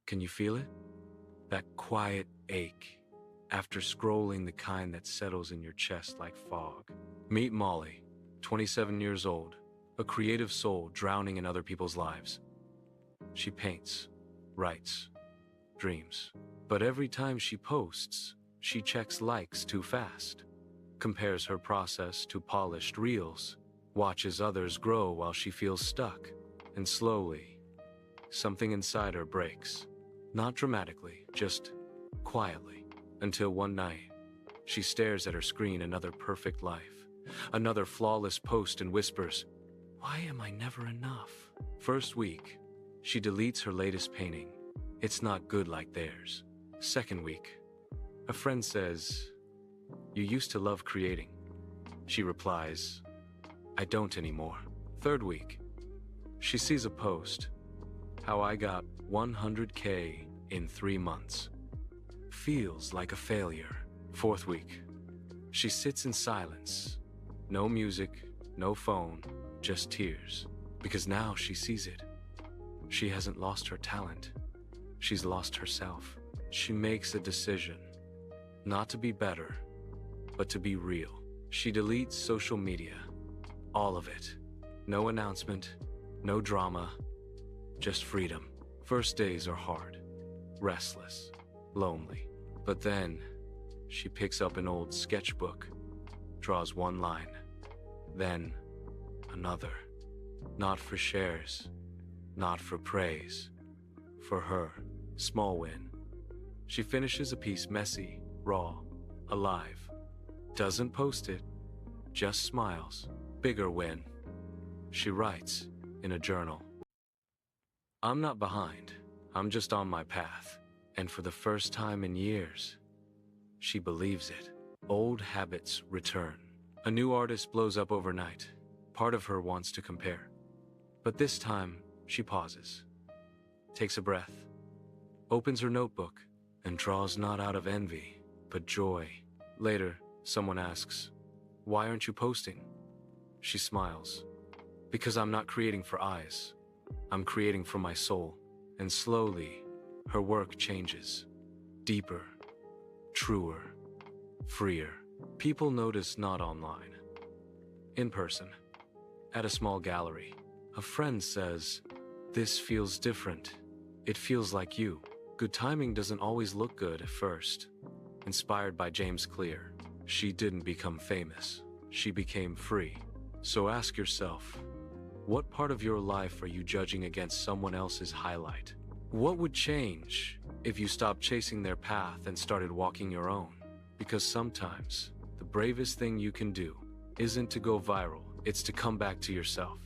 Can you feel it? That quiet ache after scrolling, the kind that settles in your chest like fog. Meet Molly, 27 years old, a creative soul drowning in other people's lives. She paints, writes, dreams. But every time she posts, she checks likes too fast, compares her process to polished reels, watches others grow while she feels stuck, and slowly, something inside her breaks. Not dramatically, just quietly, until one night, she stares at her screen, another perfect life, another flawless post, and whispers, "Why am I never enough?" First week, she deletes her latest painting. It's not good like theirs. Second week, a friend says, "You used to love creating." She replies, "I don't anymore." Third week, she sees a post, "How I got 100K in 3 months." Feels like a failure. Fourth week, she sits in silence. No music, no phone, just tears. Because now she sees it. She hasn't lost her talent. She's lost herself. She makes a decision. Not to be better, but to be real. She deletes social media. All of it. No announcement, no drama, just freedom. First days are hard, restless, lonely. But then, she picks up an old sketchbook, draws one line, then another. Not for shares, not for praise. For her, small win. She finishes a piece messy, raw, alive. Doesn't post it, just smiles. Bigger win. She writes in a journal, "I'm not behind, I'm just on my path." And for the first time in years, she believes it. Old habits return. A new artist blows up overnight. Part of her wants to compare. But this time, she pauses, takes a breath, opens her notebook, and draws not out of envy, but joy. Later, someone asks, "Why aren't you posting?" She smiles, "Because I'm not creating for eyes. I'm creating for my soul." And slowly, her work changes. Deeper, truer, freer. People notice not online. In person, at a small gallery, a friend says, "This feels different. It feels like you." Good timing doesn't always look good at first. Inspired by James Clear, she didn't become famous. She became free. So ask yourself, what part of your life are you judging against someone else's highlight? What would change if you stopped chasing their path and started walking your own? Because sometimes, the bravest thing you can do isn't to go viral, it's to come back to yourself.